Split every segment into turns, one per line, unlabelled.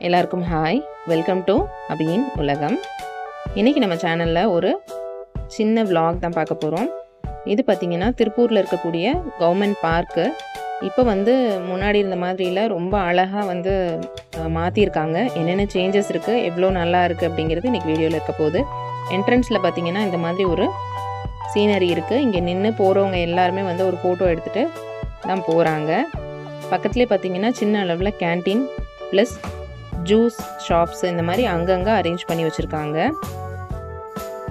எல்லாருக்கும் hi, welcome to அபியின் உலகம். இன்றைக்கி நம்ம சேனலில் ஒரு சின்ன vlog தான் பார்க்க போகிறோம். இது பார்த்திங்கன்னா திருப்பூரில் இருக்கக்கூடிய கவர்மெண்ட் பார்க்கு. இப்போ முன்னாடி இருந்த மாதிரியில் ரொம்ப அழகாக மாற்றிருக்காங்க. என்னென்ன சேஞ்சஸ் இருக்குது, எவ்வளோ நல்லா இருக்குது அப்படிங்கிறது இன்றைக்கி வீடியோவில் இருக்க போகுது. என்ட்ரன்ஸில் பார்த்திங்கன்னா இந்த மாதிரி ஒரு சீனரி இருக்குது. இங்கே நின்று போகிறவங்க எல்லாருமே ஒரு ஃபோட்டோ எடுத்துகிட்டு தான் போகிறாங்க. பக்கத்துலேயே பார்த்திங்கன்னா சின்ன அளவில் கேன்டீன் ப்ளஸ் ஜூஸ் ஷாப்ஸ் இந்த மாதிரி அங்கங்கே அரேஞ்ச் பண்ணி வச்சுருக்காங்க.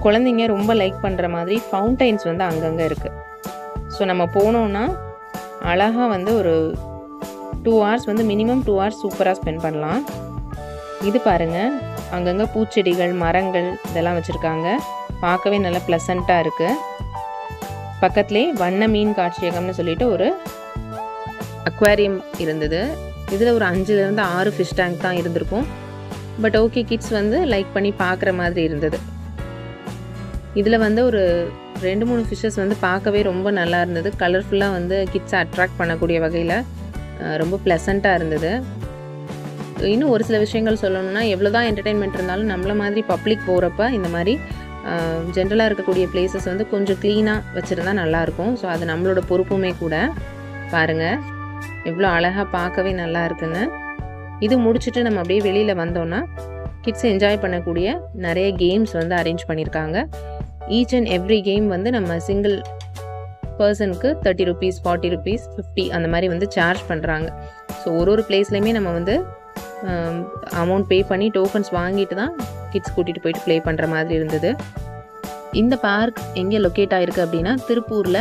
குழந்தைங்க ரொம்ப லைக் பண்ணுற மாதிரி ஃபவுண்டைன்ஸ் அங்கங்கே இருக்குது. ஸோ நம்ம போனோன்னா அழகாக ஒரு 2 hours மினிமம் 2 hours சூப்பராக ஸ்பெண்ட் பண்ணலாம். இது பாருங்கள், அங்கங்கே பூச்செடிகள் மரங்கள் இதெல்லாம் வச்சுருக்காங்க. பார்க்கவே நல்லா ப்ளசண்ட்டாக இருக்குது. பக்கத்துலேயே வண்ண மீன் காட்சியகம்னு சொல்லிட்டு ஒரு அக்வாரியம் இருந்தது. இதில் ஒரு 5லேருந்து 6 ஃபிஷ் டேங்க் தான் இருந்திருக்கும். பட் ஓகே, கிட்ஸ் லைக் பண்ணி பார்க்குற மாதிரி இருந்தது. இதில் ஒரு 2-3 ஃபிஷ்ஷஸ் பார்க்கவே ரொம்ப நல்லா இருந்தது. கலர்ஃபுல்லாக கிட்ஸை அட்ராக்ட் பண்ணக்கூடிய வகையில் ரொம்ப ப்ளசண்ட்டாக இருந்தது. இன்னும் ஒரு சில விஷயங்கள் சொல்லணும்னா, எவ்வளோ தான் என்டர்டெயின்மெண்ட் இருந்தாலும் நம்மள மாதிரி பப்ளிக் போகிறப்ப இந்த மாதிரி ஜென்ரலாக இருக்கக்கூடிய பிளேசஸ் கொஞ்சம் க்ளீனாக வச்சுருந்தா நல்லாயிருக்கும். ஸோ அது நம்மளோட பொறுப்புமே கூட. பாருங்கள் எவ்வளோ அழகாக பார்க்கவே நல்லா இருக்குன்னு. இது முடிச்சுட்டு நம்ம அப்படியே வெளியில் வந்தோன்னா கிட்ஸ் என்ஜாய் பண்ணக்கூடிய நிறைய கேம்ஸ் அரேஞ்ச் பண்ணியிருக்காங்க. ஈச் அண்ட் எவ்ரி கேம் நம்ம சிங்கிள் பர்சனுக்கு 30 rupees 40 rupees 50 அந்த மாதிரி சார்ஜ் பண்ணுறாங்க. ஸோ ஒரு பிளேஸ்லையுமே நம்ம அமௌண்ட் பே பண்ணி டோக்கன்ஸ் வாங்கிட்டு தான் கிட்ஸ் கூட்டிகிட்டு போயிட்டு ப்ளே பண்ணுற மாதிரி இருந்தது. இந்த பார்க் எங்கே லொக்கேட் ஆகிருக்கு அப்படின்னா, திருப்பூரில்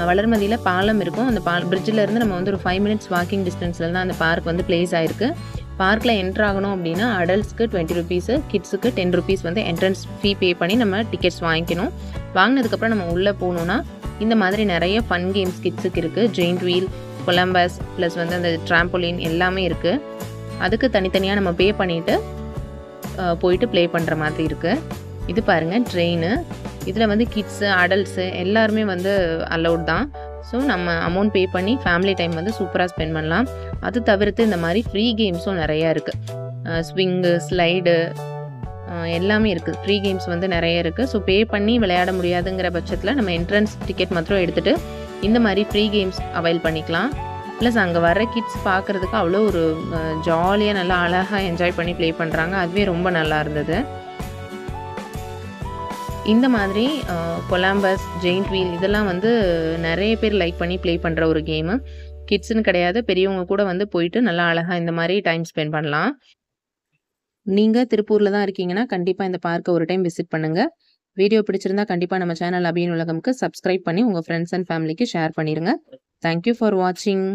வளர்மதியில் பாலம் இருக்கும். அந்த பிரிட்ஜில் இருந்து நம்ம ஒரு 5 minutes வாக்கிங் டிஸ்டன்ஸில் தான் அந்த பார்க் பிளேஸ் ஆகிருக்கு. பார்க்கில் என்ட்ரு ஆகணும் அப்படின்னா அடல்ட்ஸ்க்கு 20 rupees, கிட்ஸுக்கு 10 rupees என்ட்ரன்ஸ் ஃபீ பே பண்ணி நம்ம டிக்கெட்ஸ் வாங்கிக்கணும். வாங்கினதுக்கப்புறம் நம்ம உள்ளே போகணுன்னா இந்த மாதிரி நிறைய ஃபன் கேம்ஸ் கிட்ஸுக்கு இருக்குது. ஜெயிண்ட் வீல், கொலம்பஸ் ப்ளஸ் அந்த ட்ராம்போலின் எல்லாமே இருக்குது. அதுக்கு தனித்தனியாக நம்ம பே பண்ணிவிட்டு போயிட்டு ப்ளே பண்ணுற மாதிரி இருக்குது. இது பாருங்கள் ட்ரெயின். இதில் கிட்ஸு அடல்ட்ஸு எல்லாருமே அலௌட் தான். ஸோ நம்ம அமௌண்ட் பே பண்ணி ஃபேமிலி டைம் சூப்பராக ஸ்பெண்ட் பண்ணலாம். அது தவிர்த்து இந்த மாதிரி ஃப்ரீ கேம்ஸும் நிறையா இருக்குது. ஸ்விங்கு, ஸ்லைடு எல்லாமே இருக்குது. ஃப்ரீ கேம்ஸ் நிறைய இருக்குது. ஸோ பே பண்ணி விளையாட முடியாதுங்கிற பட்சத்தில் நம்ம என்ட்ரன்ஸ் டிக்கெட் மாத்திரம் எடுத்துகிட்டு இந்த மாதிரி ஃப்ரீ கேம்ஸ் அவைல் பண்ணிக்கலாம். ப்ளஸ் அங்கே வர கிட்ஸ் பார்க்குறதுக்கு அவ்வளோ ஒரு ஜாலியாக நல்லா அழகாக என்ஜாய் பண்ணி ப்ளே பண்ணுறாங்க. அதுவே ரொம்ப நல்லா இருந்தது. இந்த மாதிரி கொலாம்பஸ், ஜெயிண்ட் வீல் இதெல்லாம் நிறைய பேர் லைக் பண்ணி ப்ளே பண்ணுற ஒரு கேமு. கிட்ஸுன்னு கிடையாது, பெரியவங்க கூட போயிட்டு நல்லா அழகாக இந்த மாதிரி டைம் ஸ்பெண்ட் பண்ணலாம். நீங்கள் திருப்பூரில் தான் இருக்கீங்கன்னா கண்டிப்பாக இந்த பார்க்கை ஒரு டைம் விசிட் பண்ணுங்கள். வீடியோ பிடிச்சிருந்தா கண்டிப்பாக நம்ம சேனல் அபியின் உலகம்க்கு சப்ஸ்கிரைப் பண்ணி உங்கள் ஃப்ரெண்ட்ஸ் அண்ட் ஃபேமிலிக்கு ஷேர் பண்ணிடுங்க. தேங்க்யூ ஃபார் வாட்சிங்.